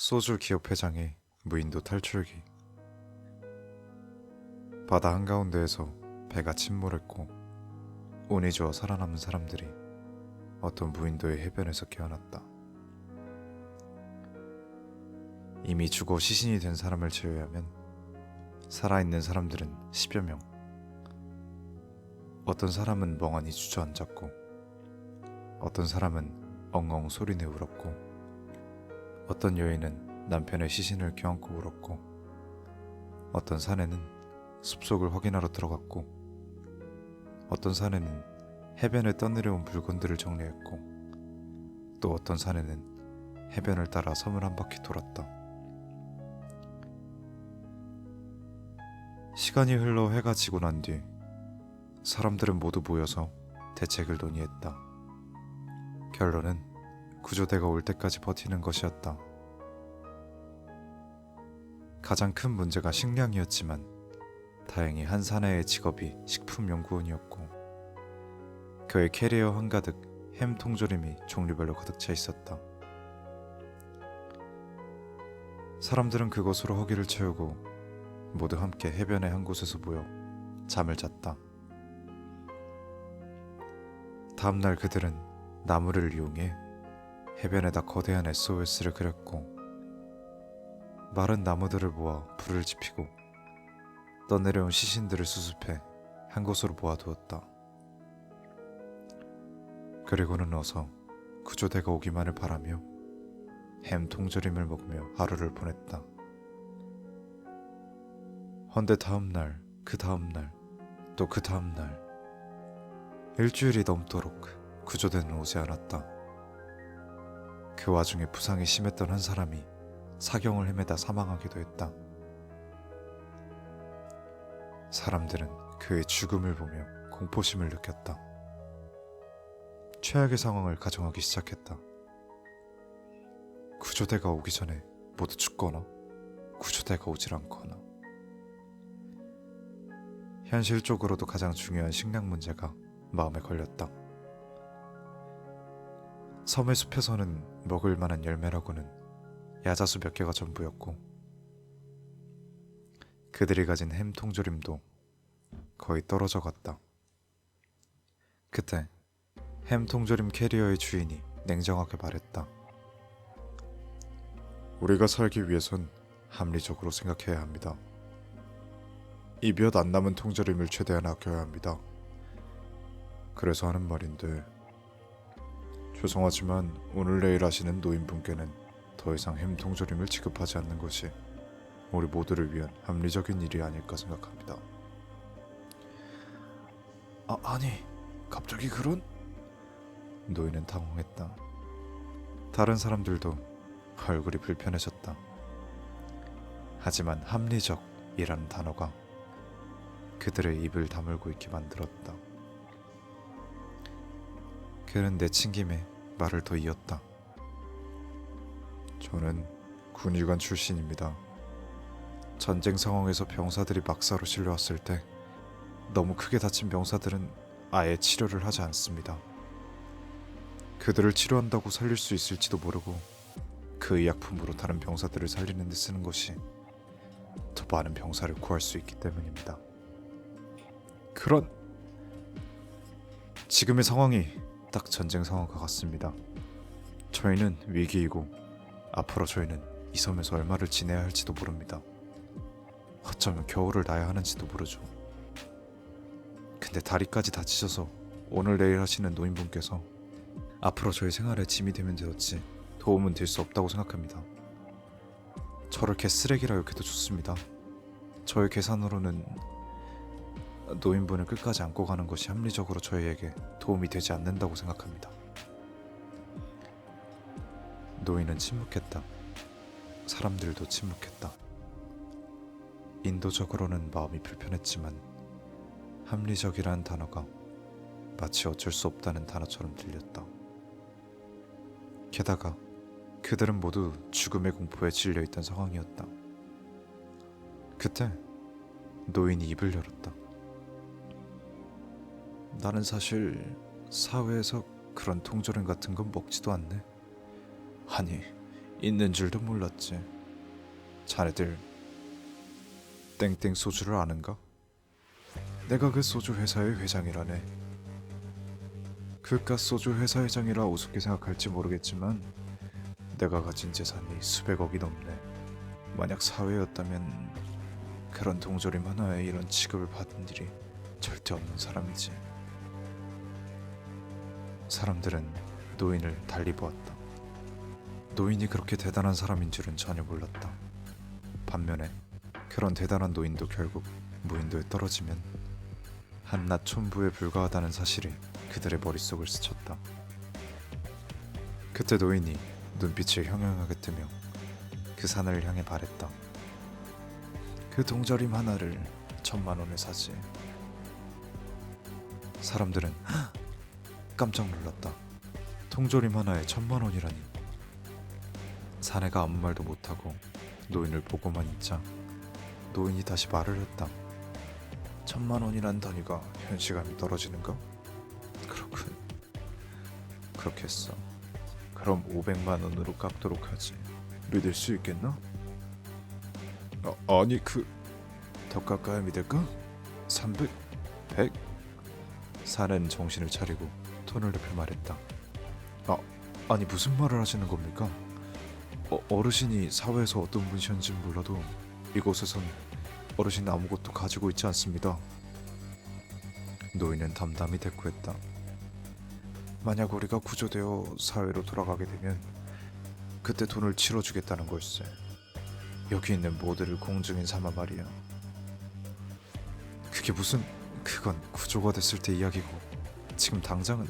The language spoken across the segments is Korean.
소주 기업 회장의 무인도 탈출기. 바다 한가운데에서 배가 침몰했고 운이 좋아 살아남은 사람들이 어떤 무인도의 해변에서 깨어났다. 이미 죽어 시신이 된 사람을 제외하면 살아있는 사람들은 10여 명. 어떤 사람은 멍하니 주저앉았고 어떤 사람은 엉엉 소리내 울었고 어떤 여인은 남편의 시신을 껴안고 울었고 어떤 사내는 숲속을 확인하러 들어갔고 어떤 사내는 해변에 떠내려온 물건들을 정리했고 또 어떤 사내는 해변을 따라 섬을 한 바퀴 돌았다. 시간이 흘러 해가 지고 난 뒤 사람들은 모두 모여서 대책을 논의했다. 결론은 구조대가 올 때까지 버티는 것이었다. 가장 큰 문제가 식량이었지만 다행히 한 사내의 직업이 식품연구원이었고 그의 캐리어 한가득 햄 통조림이 종류별로 가득 차 있었다. 사람들은 그것으로 허기를 채우고 모두 함께 해변의 한 곳에서 모여 잠을 잤다. 다음날 그들은 나무를 이용해 해변에다 거대한 SOS를 그렸고 마른 나무들을 모아 불을 지피고 떠내려온 시신들을 수습해 한 곳으로 모아두었다. 그리고는 어서 구조대가 오기만을 바라며 햄 통조림을 먹으며 하루를 보냈다. 헌데 다음날, 그 다음날, 또 그 다음날 일주일이 넘도록 구조대는 오지 않았다. 그 와중에 부상이 심했던 한 사람이 사경을 헤매다 사망하기도 했다. 사람들은 그의 죽음을 보며 공포심을 느꼈다. 최악의 상황을 가정하기 시작했다. 구조대가 오기 전에 모두 죽거나 구조대가 오질 않거나. 현실적으로도 가장 중요한 식량 문제가 마음에 걸렸다. 섬의 숲에서는 먹을 만한 열매라고는 야자수 몇 개가 전부였고 그들이 가진 햄 통조림도 거의 떨어져 갔다. 그때 햄 통조림 캐리어의 주인이 냉정하게 말했다. 우리가 살기 위해선 합리적으로 생각해야 합니다. 이 몇 안 남은 통조림을 최대한 아껴야 합니다. 그래서 하는 말인데 죄송하지만 오늘 내일 하시는 노인분께는 더 이상 햄 통조림을 지급하지 않는 것이 우리 모두를 위한 합리적인 일이 아닐까 생각합니다. 아니, 갑자기 그런? 노인은 당황했다. 다른 사람들도 얼굴이 불편해졌다. 하지만 합리적이라는 단어가 그들의 입을 다물고 있게 만들었다. 그는 내친 김에 말을 더 이었다. 저는 군의관 출신입니다. 전쟁 상황에서 병사들이 막사로 실려왔을 때 너무 크게 다친 병사들은 아예 치료를 하지 않습니다. 그들을 치료한다고 살릴 수 있을지도 모르고 그 의약품으로 다른 병사들을 살리는 데 쓰는 것이 더 많은 병사를 구할 수 있기 때문입니다. 지금의 상황이 딱 전쟁 상황과 같습니다. 저희는 위기이고 앞으로 저희는 이 섬에서 얼마를 지내야 할지도 모릅니다. 어쩌면 겨울을 나야 하는지도 모르죠. 근데 다리까지 다치셔서 오늘 내일 하시는 노인분께서 앞으로 저희 생활에 짐이 되면 되었지 도움은 될 수 없다고 생각합니다. 저를 개쓰레기라 욕해도 좋습니다. 저의 계산으로는 노인분을 끝까지 안고 가는 것이 합리적으로 저희에게 도움이 되지 않는다고 생각합니다. 노인은 침묵했다. 사람들도 침묵했다. 인도적으로는 마음이 불편했지만 합리적이라는 단어가 마치 어쩔 수 없다는 단어처럼 들렸다. 게다가 그들은 모두 죽음의 공포에 질려있던 상황이었다. 그때 노인이 입을 열었다. 나는 사실 사회에서 그런 통조림 같은 건 먹지도 않네. 아니, 있는 줄도 몰랐지. 자네들 땡땡 소주를 아는가? 내가 그 소주 회사의 회장이라네. 그깟 소주 회사 회장이라 우습게 생각할지 모르겠지만 내가 가진 재산이 수백억이 넘네. 만약 사회였다면 그런 동조림 하나에 이런 취급을 받은 일이 절대 없는 사람이지. 사람들은 노인을 달리 보았다. 노인이 그렇게 대단한 사람인 줄은 전혀 몰랐다. 반면에 그런 대단한 노인도 결국 무인도에 떨어지면 한낱 촌부에 불과하다는 사실이 그들의 머릿속을 스쳤다. 그때 노인이 눈빛을 형형하게 뜨며 그 산을 향해 말했다. 그 동절임 하나를 1,000만 원에 사지. 사람들은 깜짝 놀랐다. 동절임 하나에 1,000만 원이라니. 사내가 아무 말도 못하고 노인을 보고만 있자 노인이 다시 말을 했다. 1,000만 원이란 단위가 현시감이 떨어지는가? 그렇군. 그렇겠어. 그럼 500만 원으로 깎도록 하지. 믿을 수 있겠나? 아니 더 깎아야 믿을까? 300? 100? 사내는 정신을 차리고 톤을 높여 말했다. 아니 무슨 말을 하시는 겁니까? 어르신이 사회에서 어떤 분이셨는지는 몰라도 이곳에선 어르신은 아무것도 가지고 있지 않습니다. 노인은 담담히 대꾸했다. 만약 우리가 구조되어 사회로 돌아가게 되면 그때 돈을 치러주겠다는 걸세. 여기 있는 모두를 공증인 삼아 말이야. 그게 무슨... 그건 구조가 됐을 때 이야기고 지금 당장은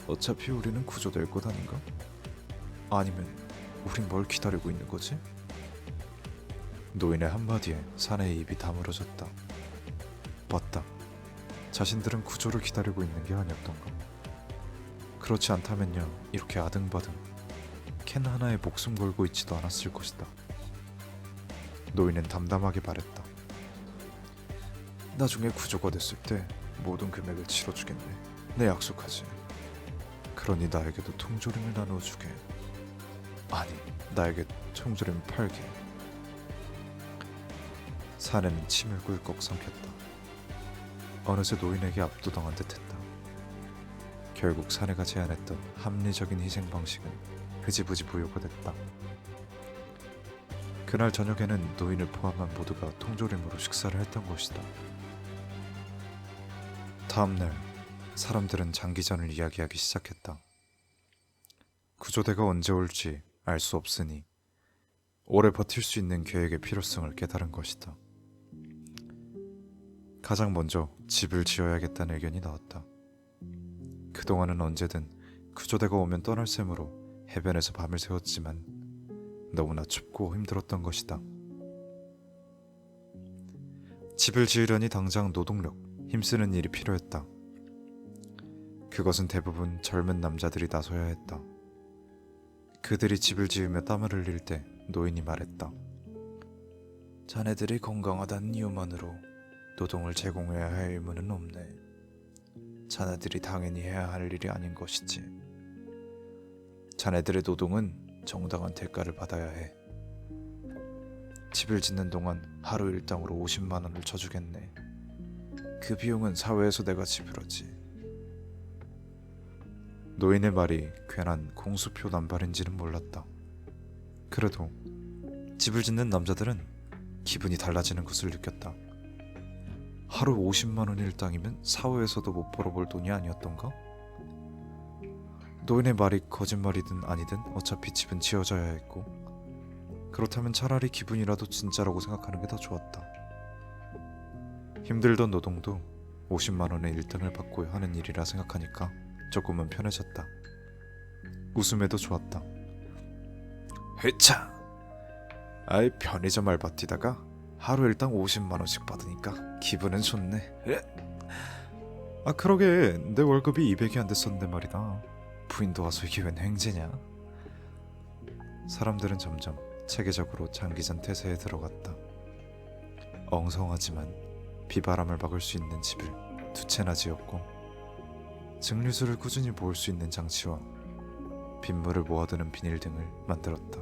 어차피 우리는 구조될 것 아닌가? 아니면 우린 뭘 기다리고 있는 거지? 노인의 한마디에 사내의 입이 다물어졌다. 맞다. 자신들은 구조를 기다리고 있는 게 아니었던가. 그렇지 않다면요 이렇게 아등바등 캔 하나에 목숨 걸고 있지도 않았을 것이다. 노인은 담담하게 말했다. 나중에 구조가 됐을 때 모든 금액을 치러주겠네. 내 약속하지. 그러니 나에게도 통조림을 나누어주게. 아니 나에게 통조림을 팔게. 사내는 침을 꿀꺽 삼켰다. 어느새 노인에게 압도당한 듯했다. 결국 사내가 제안했던 합리적인 희생 방식은 흐지부지 무효가 됐다. 그날 저녁에는 노인을 포함한 모두가 통조림으로 식사를 했던 것이다. 다음날 사람들은 장기전을 이야기하기 시작했다. 구조대가 언제 올지 알 수 없으니 오래 버틸 수 있는 계획의 필요성을 깨달은 것이다. 가장 먼저 집을 지어야겠다는 의견이 나왔다. 그동안은 언제든 구조대가 오면 떠날 셈으로 해변에서 밤을 새웠지만 너무나 춥고 힘들었던 것이다. 집을 지으려니 당장 노동력, 힘쓰는 일이 필요했다. 그것은 대부분 젊은 남자들이 나서야 했다. 그들이 집을 지으며 땀을 흘릴 때 노인이 말했다. 자네들이 건강하다는 이유만으로 노동을 제공해야 할 의무는 없네. 자네들이 당연히 해야 할 일이 아닌 것이지. 자네들의 노동은 정당한 대가를 받아야 해. 집을 짓는 동안 하루 일당으로 50만 원을 쳐주겠네. 그 비용은 사회에서 내가 지불하지. 노인의 말이 괜한 공수표 남발인지는 몰랐다. 그래도 집을 짓는 남자들은 기분이 달라지는 것을 느꼈다. 하루 50만 원 일당이면 사회에서도 못 벌어볼 돈이 아니었던가? 노인의 말이 거짓말이든 아니든 어차피 집은 지어져야 했고 그렇다면 차라리 기분이라도 진짜라고 생각하는 게 더 좋았다. 힘들던 노동도 50만 원의 일당을 받고 하는 일이라 생각하니까 조금은 편해졌다. 웃음에도 좋았다. 회차! 아이 편의점 알바 뛰다가 하루 일당 50만 원씩 받으니까 기분은 좋네. 그러게 내 월급이 200이 안 됐었는데 말이다. 부인도 와서 이게 웬 횡재냐? 사람들은 점점 체계적으로 장기전 태세에 들어갔다. 엉성하지만 비바람을 막을 수 있는 집을 2채나 지었고 증류수를 꾸준히 모을 수 있는 장치와 빗물을 모아두는 비닐 등을 만들었다.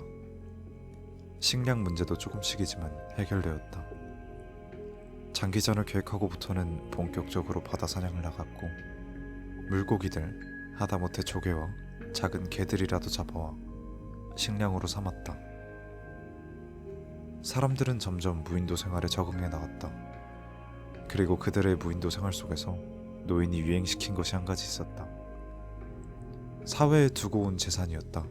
식량 문제도 조금씩이지만 해결되었다. 장기전을 계획하고부터는 본격적으로 바다 사냥을 나갔고 물고기들, 하다못해 조개와 작은 개들이라도 잡아와 식량으로 삼았다. 사람들은 점점 무인도 생활에 적응해 나갔다. 그리고 그들의 무인도 생활 속에서 노인이 유행시킨 것이 한 가지 있었다. 사회에 두고 온 재산이었다.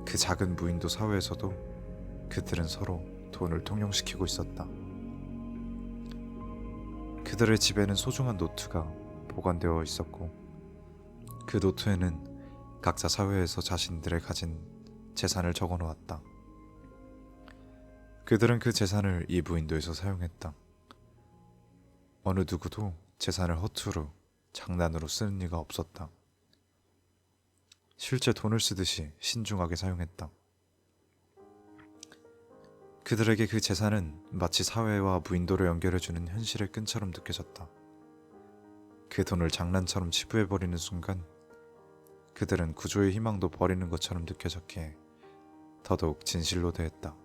그 작은 무인도 사회에서도 그들은 서로 돈을 통용시키고 있었다. 그들의 집에는 소중한 노트가 보관되어 있었고 그 노트에는 각자 사회에서 자신들의 가진 재산을 적어 놓았다. 그들은 그 재산을 이 무인도에서 사용했다. 어느 누구도 재산을 허투루 장난으로 쓰는 리가 없었다. 실제 돈을 쓰듯이 신중하게 사용했다. 그들에게 그 재산은 마치 사회와 무인도를 연결해주는 현실의 끈처럼 느껴졌다. 그 돈을 장난처럼 치부해버리는 순간 그들은 구조의 희망도 버리는 것처럼 느껴졌기에 더더욱 진실로 대했다.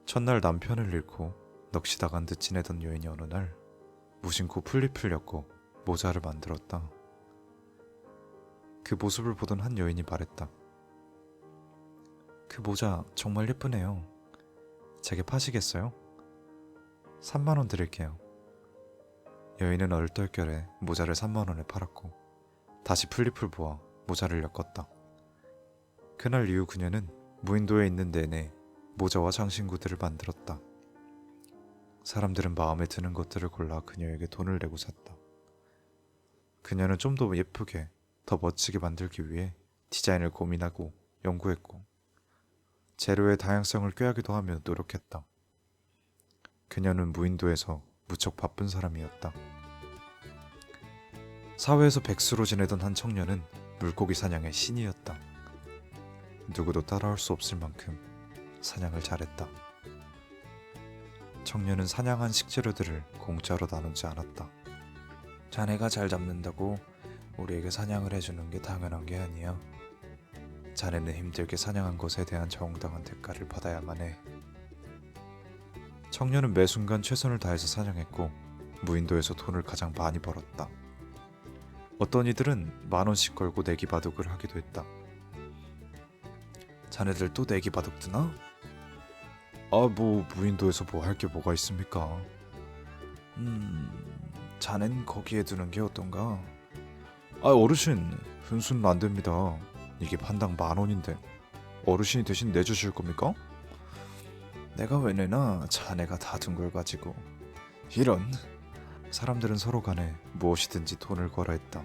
첫날 남편을 잃고 넋이다간 듯 지내던 여인이 어느 날 무심코 플립을 엮고 모자를 만들었다. 그 모습을 보던 한 여인이 말했다. 그 모자 정말 예쁘네요. 제게 파시겠어요? 3만 원 드릴게요. 여인은 얼떨결에 모자를 3만 원에 팔았고 다시 플립을 보아 모자를 엮었다. 그날 이후 그녀는 무인도에 있는 내내 모자와 장신구들을 만들었다. 사람들은 마음에 드는 것들을 골라 그녀에게 돈을 내고 샀다. 그녀는 좀 더 예쁘게, 더 멋지게 만들기 위해 디자인을 고민하고 연구했고 재료의 다양성을 꾀하기도 하며 노력했다. 그녀는 무인도에서 무척 바쁜 사람이었다. 사회에서 백수로 지내던 한 청년은 물고기 사냥의 신이었다. 누구도 따라올 수 없을 만큼 사냥을 잘했다. 청년은 사냥한 식재료들을 공짜로 나누지 않았다. 자네가 잘 잡는다고 우리에게 사냥을 해주는 게 당연한 게 아니야. 자네는 힘들게 사냥한 것에 대한 정당한 대가를 받아야만 해. 청년은 매 순간 최선을 다해서 사냥했고 무인도에서 돈을 가장 많이 벌었다. 어떤 이들은 10,000원씩 걸고 내기 바둑을 하기도 했다. 자네들 또 내기 바둑 드나? 무인도에서 뭐 할 게 뭐가 있습니까? 자넨 거기에 두는 게 어떤가? 어르신, 훈수는 안 됩니다. 이게 판당 10,000원인데 어르신이 대신 내주실 겁니까? 내가 왜 내나? 자네가 다 둔 걸 가지고. 이런. 사람들은 서로 간에 무엇이든지 돈을 걸어 했다.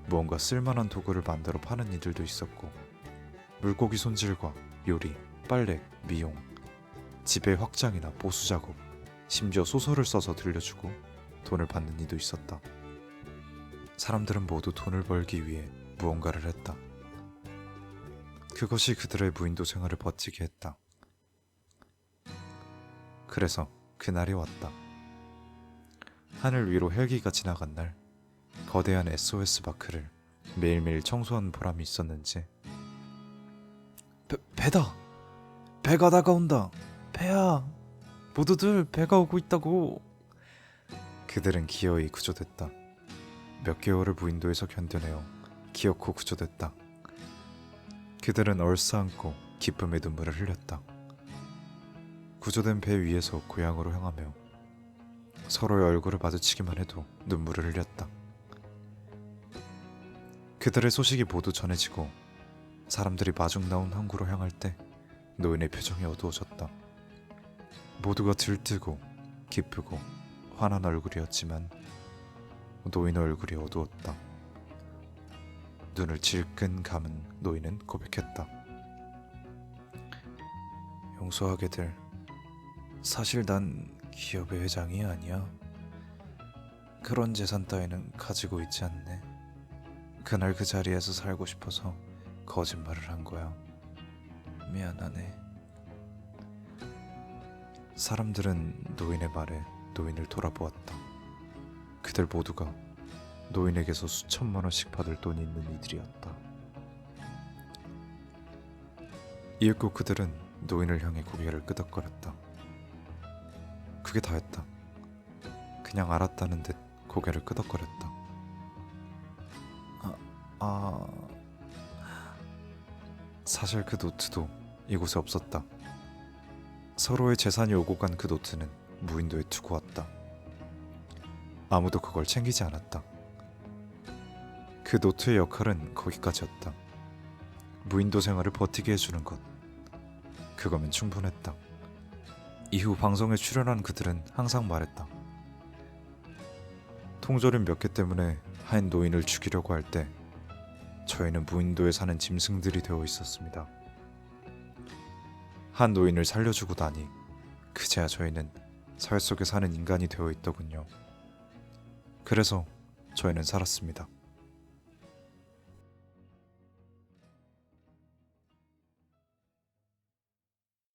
무언가 쓸만한 도구를 만들어 파는 이들도 있었고 물고기 손질과 요리, 빨래, 미용, 집의 확장이나 보수 작업, 심지어 소설을 써서 들려주고 돈을 받는 이도 있었다. 사람들은 모두 돈을 벌기 위해 무언가를 했다. 그것이 그들의 무인도 생활을 버티게 했다. 그래서 그날이 왔다. 하늘 위로 헬기가 지나간 날 거대한 SOS 마크를 매일매일 청소하는 보람이 있었는지 배다! 배가 다가온다! 배야! 모두들 배가 오고 있다고! 그들은 기어이 구조됐다. 몇 개월을 무인도에서 견뎌내어 기어코 구조됐다. 그들은 얼싸안고 기쁨의 눈물을 흘렸다. 구조된 배 위에서 고향으로 향하며 서로의 얼굴을 마주치기만 해도 눈물을 흘렸다. 그들의 소식이 모두 전해지고 사람들이 마중 나온 항구로 향할 때 노인의 표정이 어두워졌다. 모두가 들뜨고 기쁘고 환한 얼굴이었지만 노인의 얼굴이 어두웠다. 눈을 질끈 감은 노인은 고백했다. 용서하게들, 사실 난 기업의 회장이 아니야. 그런 재산 따위는 가지고 있지 않네. 그날 그 자리에서 살고 싶어서 거짓말을 한 거야. 미안하네. 사람들은 노인의 말에 노인을 돌아보았다. 그들 모두가 노인에게서 수천만 원씩 받을 돈이 있는 이들이었다. 이윽고 그들은 노인을 향해 고개를 끄덕거렸다. 그게 다였다. 그냥 알았다는 듯 고개를 끄덕거렸다. 사실 그 노트도 이곳에 없었다. 서로의 재산이 오고 간 그 노트는 무인도에 두고 왔다. 아무도 그걸 챙기지 않았다. 그 노트의 역할은 거기까지였다. 무인도 생활을 버티게 해주는 것. 그거면 충분했다. 이후 방송에 출연한 그들은 항상 말했다. 통조림 몇 개 때문에 한 노인을 죽이려고 할 때 저희는 무인도에 사는 짐승들이 되어 있었습니다. 한 노인을 살려주고 나니 그제야 저희는 사회 속에 사는 인간이 되어 있더군요. 그래서 저희는 살았습니다.